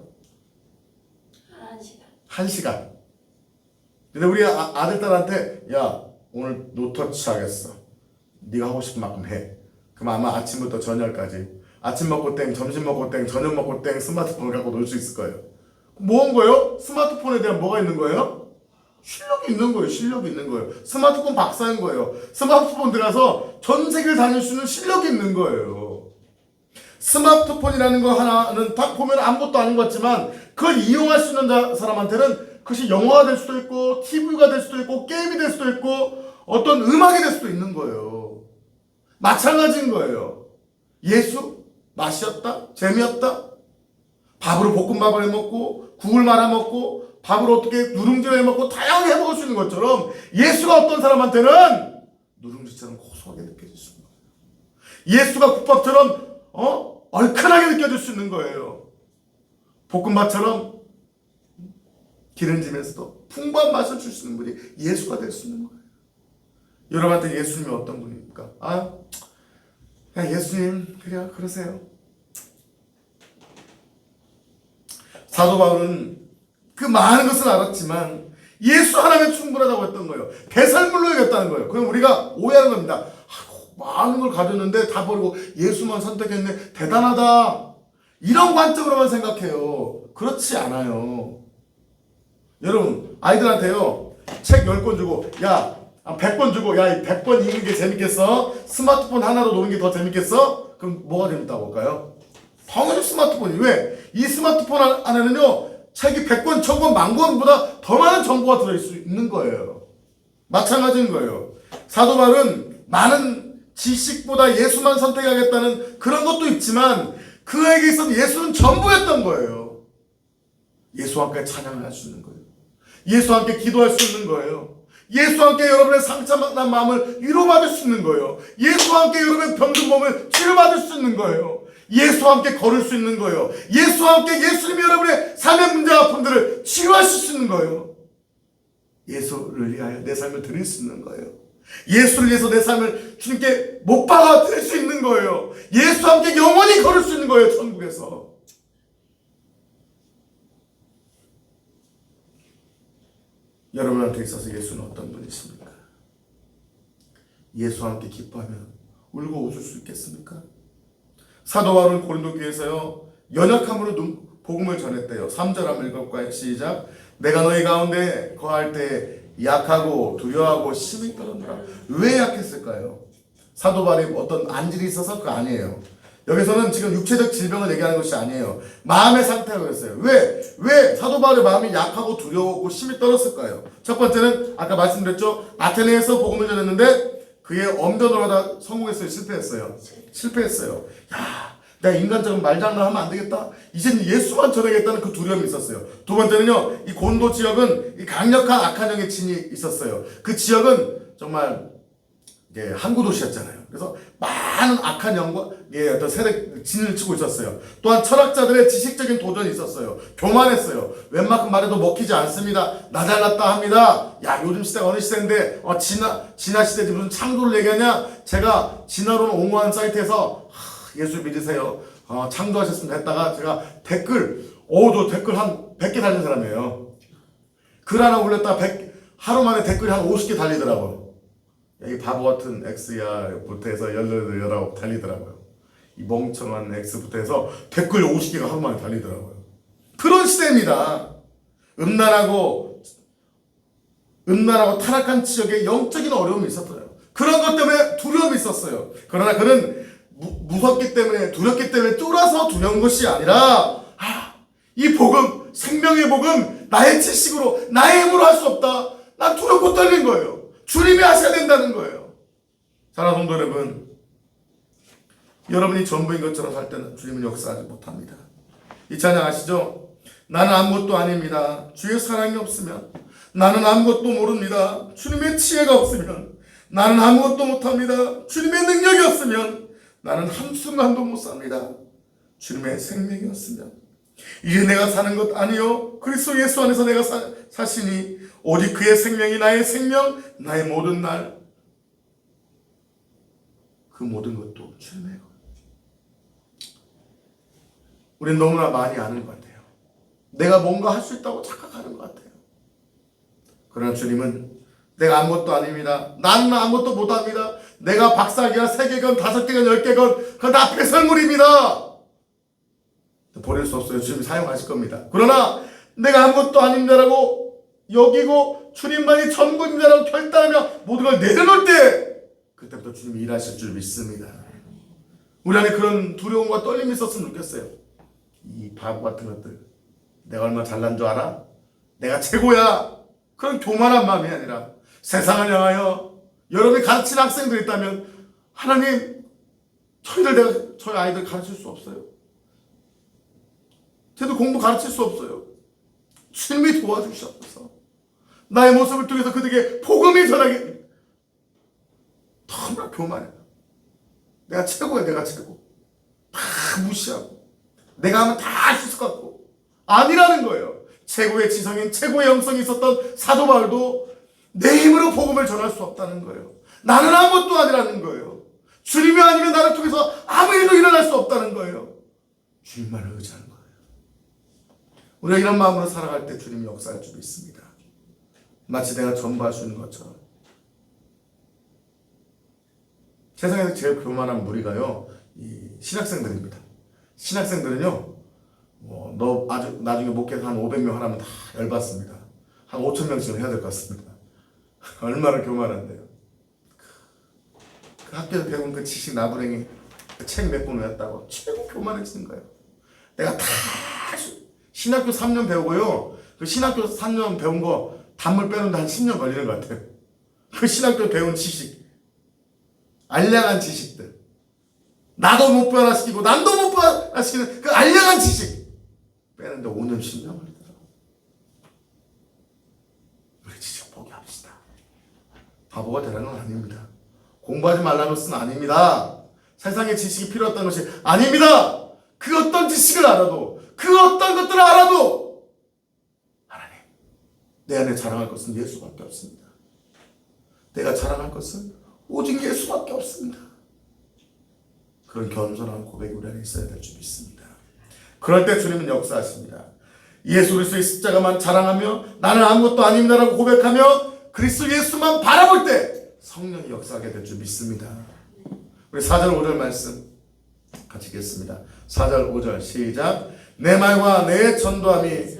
1시간. 1시간. 근데 우리 아들, 딸한테 야, 오늘 노터치 하겠어. 네가 하고 싶은 만큼 해. 그럼 아마 아침부터 저녁까지 아침 먹고 땡, 점심 먹고 땡, 저녁 먹고 땡 스마트폰을 갖고 놀 수 있을 거예요. 뭐 한 거예요? 스마트폰에 대한 뭐가 있는 거예요? 실력이 있는 거예요. 실력이 있는 거예요. 스마트폰 박사인 거예요. 스마트폰 들어가서 전 세계를 다닐 수 있는 실력이 있는 거예요. 스마트폰이라는 거 하나는 딱 보면 아무것도 아닌 것 같지만 그걸 이용할 수 있는 사람한테는 그것이 영화가 될 수도 있고 TV가 될 수도 있고 게임이 될 수도 있고 어떤 음악이 될 수도 있는 거예요. 마찬가지인 거예요. 예수? 맛이었다? 재미없다? 밥으로 볶음밥을 해먹고 국을 말아먹고 밥으로 어떻게 누룽지를 해먹고 다양하게 해먹을 수 있는 것처럼 예수가 어떤 사람한테는 누룽지처럼 고소하게 느껴질 수 있는 거예요. 예수가 국밥처럼 얼큰하게 느껴질 수 있는 거예요. 볶음밥처럼 기름짐에서도 풍부한 맛을 줄 수 있는 분이 예수가 될 수 있는 거예요. 여러분한테 예수님이 어떤 분입니까? 그냥 예수님 그래요 그러세요. 사도 바울은 그 많은 것을 알았지만 예수 하나면 충분하다고 했던 거예요. 배설물로 여겼다는 거예요. 그럼 우리가 오해하는 겁니다. 많은 걸 가졌는데 다 버리고 예수만 선택했네. 대단하다. 이런 관점으로만 생각해요. 그렇지 않아요. 여러분 아이들한테요. 책 10권 주고 야 100권 주고 야 100권 읽는 게 재밌겠어? 스마트폰 하나로 노는 게 더 재밌겠어? 그럼 뭐가 재밌다고 할까요? 당연히 스마트폰이. 왜? 이 스마트폰 안에는요 책이 100권, 1000권, 10,000권보다 더 많은 정보가 들어있을 수 있는 거예요. 마찬가지인 거예요. 사도 바울은 많은 지식보다 예수만 선택하겠다는 그런 것도 있지만 그에게 있어서 예수는 전부였던 거예요. 예수와 함께 찬양을 할 수 있는 거예요. 예수와 함께 기도할 수 있는 거예요. 예수와 함께 여러분의 상처난 마음을 위로받을 수 있는 거예요. 예수와 함께 여러분의 병든 몸을 치료받을 수 있는 거예요. 예수와 함께 걸을 수 있는 거예요. 예수와 함께 예수님이 여러분의 삶의 문제와 아픔들을 치유하실 수 있는 거예요. 예수를 위하여 내 삶을 드릴 수 있는 거예요. 예수를 위해서 내 삶을 주님께 못 박아 드릴 수 있는 거예요. 예수와 함께 영원히 걸을 수 있는 거예요. 천국에서. 여러분한테 있어서 예수는 어떤 분이십니까? 예수와 함께 기뻐하면 울고 웃을 수 있겠습니까? 사도 바울은 고린도 교회에서요 연약함으로 복음을 전했대요. 3절 한번 읽어볼까요? 시작. 내가 너희 가운데 거할 때 약하고 두려워하고 심히 떨었노라. 왜 약했을까요? 사도 바울이 어떤 안질이 있어서 그거 아니에요. 여기서는 지금 육체적 질병을 얘기하는 것이 아니에요. 마음의 상태가 그랬어요. 왜 사도 바울의 마음이 약하고 두려웠고 심히 떨었을까요? 첫 번째는 아까 말씀드렸죠. 아테네에서 복음을 전했는데 그의 엄전을 하다 성공했어요? 실패했어요. 야, 내가 인간적인 말장난하면 안 되겠다. 이제는 예수만 전하겠다는 그 두려움이 있었어요. 두 번째는요. 이 곤도 지역은 이 강력한 악한 영의 진이 있었어요. 그 지역은 정말 항구 도시였잖아요. 그래서 많은 악한 영과 어떤 세력 진을 치고 있었어요. 또한 철학자들의 지식적인 도전이 있었어요. 교만했어요. 웬만큼 말해도 먹히지 않습니다. 나 잘났다 합니다. 야, 요즘 시대가 어느 시대인데 진화 시대지 무슨 창조를 얘기하냐? 제가 진화론 옹호하는 사이트에서 예수 믿으세요. 창조하셨습니다 했다가 제가 저 댓글 한 100개 달린 사람이에요. 글 하나 올렸다가 하루 만에 댓글이 한 50개 달리더라고요. 이 바보 같은 X야부터 해서 19 달리더라고요. 이 멍청한 X부터 해서 댓글 50개가 하루 만에 달리더라고요. 그런 시대입니다. 음란하고 타락한 지역에 영적인 어려움이 있었어요. 그런 것 때문에 두려움이 있었어요. 그러나 그는 무섭기 때문에 두렵기 때문에 쫄아서 두려운 것이 아니라 이 복음, 생명의 복음, 나의 지식으로 나의 힘으로 할 수 없다. 난 두렵고 떨린 거예요. 주님이 하셔야 된다는 거예요. 사랑하는 성도 여러분, 여러분이 전부인 것처럼 살 때는 주님은 역사하지 못합니다. 이 찬양 아시죠? 나는 아무것도 아닙니다. 주의 사랑이 없으면 나는 아무것도 모릅니다. 주님의 지혜가 없으면 나는 아무것도 못합니다. 주님의 능력이 없으면 나는 한순간도 못 삽니다. 주님의 생명이 없으면 이제 내가 사는 것 아니요 그리스도 예수 안에서 내가 사시니 오직 그의 생명이 나의 생명, 나의 모든 날. 그 모든 것도 주님의 것. 우리는 너무나 많이 아는 것 같아요. 내가 뭔가 할 수 있다고 착각하는 것 같아요. 그러나 주님은 내가 아무것도 아닙니다. 나는 아무것도 못합니다. 내가 박사기가 3개건 5개건 10개건 그건 다 배설물입니다. 버릴 수 없어요. 주님이 사용하실 겁니다. 그러나 내가 아무것도 아닙니다라고 여기고 주님만이 전부입니다라고 결단하며 모든 걸 내려놓을 때 그때부터 주님이 일하실 줄 믿습니다. 우리 안에 그런 두려움과 떨림이 있었으면 좋겠어요. 이 바보 같은 것들, 내가 얼마나 잘난 줄 알아? 내가 최고야. 그런 교만한 마음이 아니라 세상을 향하여 여러분이 가르치는 학생들이 있다면 하나님, 저희 아이들 가르칠 수 없어요. 쟤도 공부 가르칠 수 없어요. 주님이 도와주시옵소서. 나의 모습을 통해서 그들에게 복음이 전하게. 너무나 교만해. 내가 최고야. 내가 최고. 다 무시하고 내가 하면 다 할 수 있을 것 같고 아니라는 거예요. 최고의 지성인 최고의 영성이 있었던 사도 바울도 내 힘으로 복음을 전할 수 없다는 거예요. 나는 아무것도 아니라는 거예요. 주님이 아니면 나를 통해서 아무 일도 일어날 수 없다는 거예요. 주님만을 의지하는 거예요. 우리가 이런 마음으로 살아갈 때 주님이 역사할 줄 믿습니다. 마치 내가 전부할 수 있는 것처럼. 세상에서 제일 교만한 무리가요, 이 신학생들입니다. 신학생들은요, 너 아주 나중에 목회에서 한 500명 하나면 다 열받습니다. 한 5,000명씩은 해야 될 것 같습니다. 얼마나 교만한데요. 그 학교에서 배운 그 지식 나부랭이 그 책 몇 권 외웠다고 최고 교만해지는 거예요. 내가 다 신학교 3년 배우고요, 그 신학교 3년 배운 거 단물 빼는데 한 10년 걸리는 것 같아요. 그 신학교 배운 지식, 알량한 지식들, 나도 못 변화시키고 남도 못 변화시키는 그 알량한 지식 빼는데 5년 10년 걸리더라고요. 우리 지식 포기합시다. 바보가 되라는 건 아닙니다. 공부하지 말라는 것은 아닙니다. 세상에 지식이 필요했다는 것이 아닙니다. 그 어떤 지식을 알아도, 그 어떤 것들을 알아도 하나님, 내 안에 자랑할 것은 예수밖에 없습니다. 내가 자랑할 것은 오직 예수밖에 없습니다. 그런 겸손한 고백이 우리 안에 있어야 될 줄 믿습니다. 그럴 때 주님은 역사하십니다. 예수 그리스도의 십자가만 자랑하며 나는 아무것도 아닙니다라고 고백하며 그리스도 예수만 바라볼 때 성령이 역사하게 될 줄 믿습니다. 우리 4절 5절 말씀 같이 읽겠습니다. 4절 5절 시작. 내 말과 내 전도함이,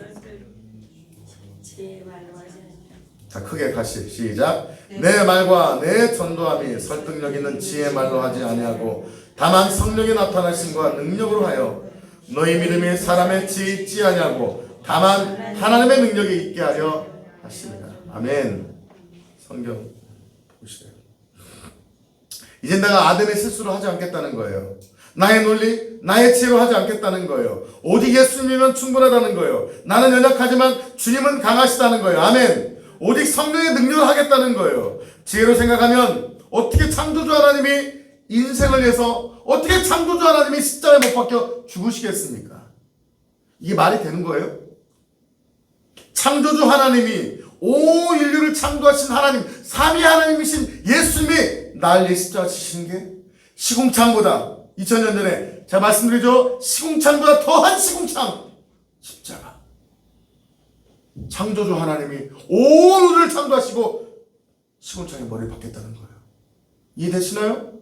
자 크게 같이 시작. 내 말과 내 전도함이 설득력 있는 지혜의 말로 하지 아니하고 다만 성령이 나타나심과 능력으로 하여 너희 믿음이 사람의 지혜에 있지 아니하고 다만 하나님의 능력이 있게 하려 하십니다. 아멘. 성경 보시래요. 이제 내가 아담의 실수를 하지 않겠다는 거예요. 나의 논리, 나의 지혜로 하지 않겠다는 거예요. 오직 예수님이면 충분하다는 거예요. 나는 연약하지만 주님은 강하시다는 거예요. 아멘. 오직 성령의 능력을 하겠다는 거예요. 지혜로 생각하면 어떻게 창조주 하나님이 인생을 위해서, 어떻게 창조주 하나님이 십자가에 못 박혀 죽으시겠습니까? 이게 말이 되는 거예요? 창조주 하나님이, 온 인류를 창조하신 하나님, 삼위 하나님이신 예수님이 날 위해 십자가 지신 게 시궁창보다, 2000년 전에 제가 말씀드리죠, 시궁창보다 더한 시궁창, 십자가. 창조주 하나님이 온 우주를 창조하시고 시궁창에 머리를 박겠다는 거예요. 이해되시나요?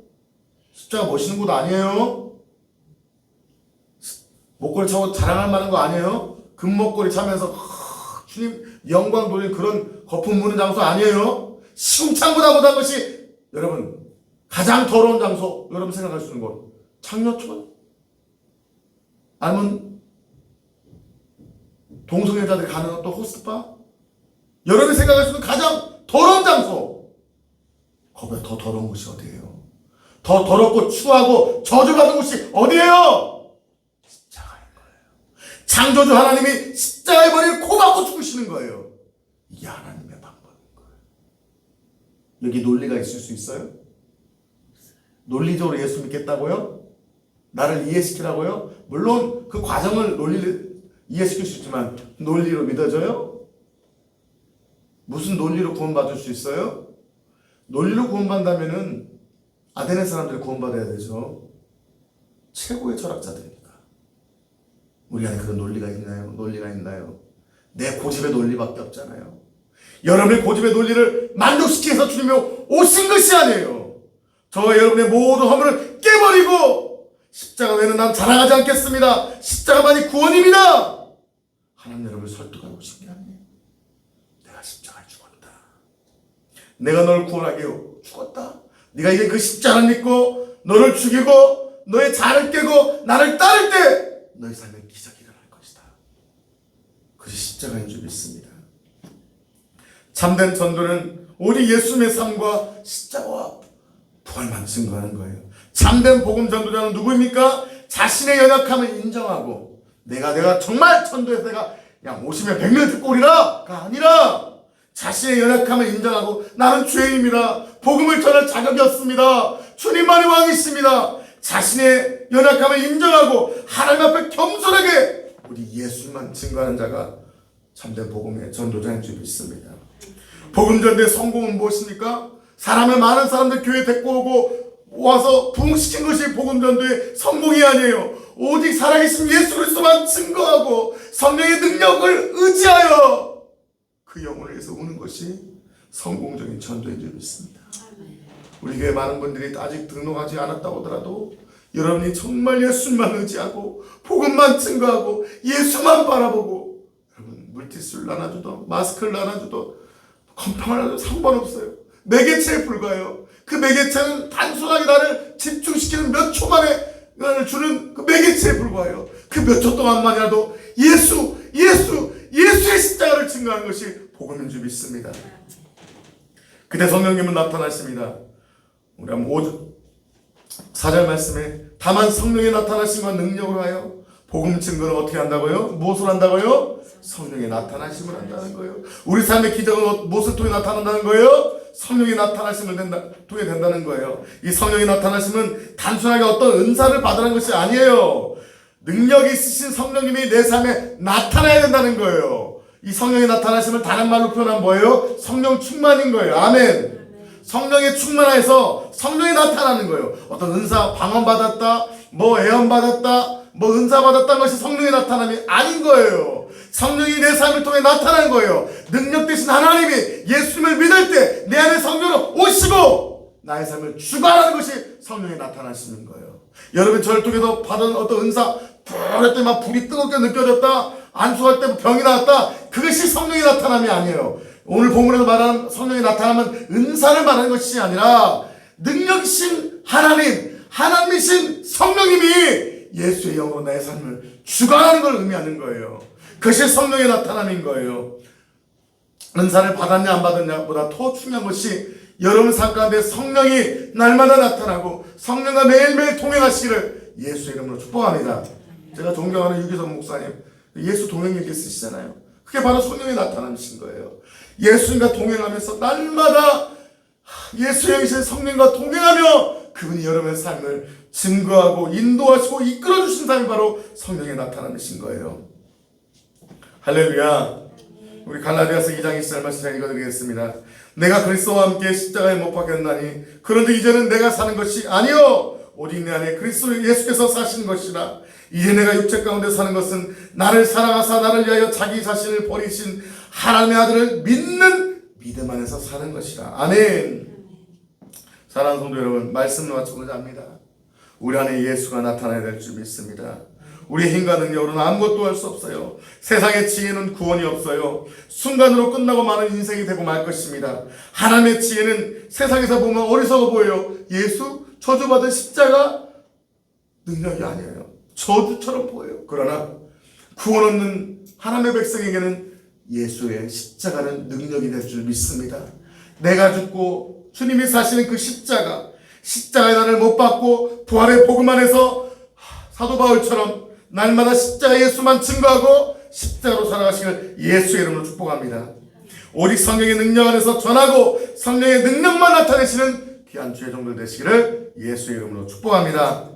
십자가 멋있는 곳 아니에요. 목걸이 차고 자랑할 만한 거 아니에요. 금목걸이 차면서 주님 영광 돌릴 그런 거품 무는 장소 아니에요. 시궁창보다 못한 것이, 여러분, 가장 더러운 장소, 여러분 생각할 수 있는 곳, 창녀촌? 아니면 동성애자들이 가는 또 호스트바? 여러분이 생각할 수 있는 가장 더러운 장소, 거기에 더 더러운 곳이 어디예요? 더 더럽고 추하고 저주받은 곳이 어디예요? 십자가인 거예요. 창조주 하나님이 십자가의 머리를 코박고 죽으시는 거예요. 이게 하나님의 방법인 거예요. 여기 논리가 있을 수 있어요? 논리적으로 예수 믿겠다고요? 나를 이해시키라고요? 물론 그 과정을 논리를 이해시킬 수 있지만 논리로 믿어져요? 무슨 논리로 구원받을 수 있어요? 논리로 구원받는다면은 아테네 사람들이 구원받아야 되죠. 최고의 철학자들입니다. 우리 안에 그런 논리가 있나요? 논리가 있나요? 내 고집의 논리밖에 없잖아요. 여러분의 고집의 논리를 만족시키기 위해서 주님이 오신 것이 아니에요. 저와 여러분의 모든 허물을 깨버리고 십자가 외에는 난 자랑하지 않겠습니다. 십자가만이 구원입니다. 하나님 여러분을 설득하고 오신 게 아니에요. 내가 십자가에 죽었다. 내가 너를 구원하게 죽었다. 네가 이제 그 십자가를 믿고 너를 죽이고 너의 잔을 깨고 나를 따를 때 너의 삶에 기적이 일어날 것이다. 그것이 십자가인 줄 믿습니다. 참된 전도는 오직 예수님의 삶과 십자가와 부활만 증거하는 거예요. 참된 복음 전도자는 누구입니까? 자신의 연약함을 인정하고 내가 정말 전도해서 내가 그냥 50명 100명 듣고 오리라가 아니라 자신의 연약함을 인정하고 나는 죄인입니다. 복음을 전할 자격이 없습니다. 주님만이 왕이십니다. 자신의 연약함을 인정하고 하나님 앞에 겸손하게 우리 예수님만 증거하는 자가 참된 복음의 전도자인 줄 믿습니다. 복음 전도의 성공은 무엇입니까? 많은 사람들 교회 데리고 오고 와서 부흥시킨 것이 복음 전도의 성공이 아니에요. 오직 살아계신 예수 그리스도만 증거하고 성령의 능력을 의지하여 그 영혼을 위해서 우는 것이 성공적인 전도인 줄 믿습니다. 우리 교회 많은 분들이 아직 등록하지 않았다고 하더라도 여러분이 정말 예수만 의지하고 복음만 증거하고 예수만 바라보고 여러분 물티슈를 나눠주던 마스크를 나눠주던 건빵을 나눠도 상관없어요. 매개체에 불과해요. 그 매개체는 단순하게 나를 집중시키는 몇 초 만에 나를 주는 그 매개체에 불과해요. 그 몇 초 동안만이라도 예수의 십자가를 증거하는 것이 복음인 줄 믿습니다. 그때 성령님은 나타나십니다. 우리 한번 4절 말씀에 다만 성령이 나타나심과 능력으로 하여 복음 증거를 어떻게 한다고요? 무엇으로 한다고요? 성령의 나타나심을 한다는 거예요. 우리 삶의 기적은 무엇을 통해 나타난다는 거예요? 성령이 나타나심을 통해 된다는 거예요. 이 성령이 나타나심은 단순하게 어떤 은사를 받으라는 것이 아니에요. 능력이 있으신 성령님이 내 삶에 나타나야 된다는 거예요. 이 성령의 나타나심을 다른 말로 표현하면 뭐예요? 성령 충만인 거예요. 아멘. 성령의 충만해서 성령이 나타나는 거예요. 어떤 은사 방언 받았다, 예언 받았다, 은사 받았다는 것이 성령의 나타남이 아닌 거예요. 성령이 내 삶을 통해 나타나는 거예요. 능력 되신 하나님이 예수님을 믿을 때 내 안에 성령으로 오시고 나의 삶을 주관하는 것이 성령이 나타나시는 거예요. 여러분 저를 통해서 받은 어떤 은사 부을 때 막 불이 뜨겁게 느껴졌다, 안수할 때 병이 나왔다, 그것이 성령의 나타남이 아니에요. 오늘 본문에서 말하는 성령이 나타나면 은사를 말하는 것이 아니라 능력이신 하나님이신 성령님이 예수의 영으로 나의 삶을 주관하는 걸 의미하는 거예요. 그것이 성령의 나타남인 거예요. 은사를 받았냐 안 받았냐보다 더 중요한 것이 여러분 삶 가운데 성령이 날마다 나타나고 성령과 매일매일 동행하시기를 예수의 이름으로 축복합니다. 제가 존경하는 유기성 목사님 예수 동행일기 쓰시잖아요. 그게 바로 성령의 나타남이신 거예요. 예수님과 동행하면서 날마다 예수의 영이신 성령과 동행하며 그분이 여러분의 삶을 증거하고 인도하시고 이끌어주신 삶이 바로 성령의 나타남이신 거예요. 할렐루야. 우리 갈라디아서 2장 20절 말씀 잘 읽어드리겠습니다. 내가 그리스도와 함께 십자가에 못 박혔나니 그런데 이제는 내가 사는 것이 아니요 오직 내 안에 그리스도 예수께서 사시는 것이라. 이제 내가 육체 가운데 사는 것은 나를 사랑하사 나를 위하여 자기 자신을 버리신 하나님의 아들을 믿는 믿음 안에서 사는 것이라. 아멘. 사랑하는 성도 여러분, 말씀을 마치고자 합니다. 우리 안에 예수가 나타나야 될 줄 믿습니다. 우리의 힘과 능력으로는 아무것도 할 수 없어요. 세상의 지혜는 구원이 없어요. 순간으로 끝나고 마는 인생이 되고 말 것입니다. 하나님의 지혜는 세상에서 보면 어리석어 보여요. 예수 저주받은 십자가 능력이 아니에요. 저주처럼 보여요. 그러나 구원 없는 하나님의 백성에게는 예수의 십자가는 능력이 될 줄 믿습니다. 내가 죽고 주님이 사시는 그 십자가에 나를 못 박고 부활의 복음 안에서 사도 바울처럼 날마다 십자가 예수만 증거하고 십자가로 살아가시길 예수의 이름으로 축복합니다. 오직 성령의 능력 안에서 전하고 성령의 능력만 나타내시는 귀한 주의 종들 되시기를 예수의 이름으로 축복합니다.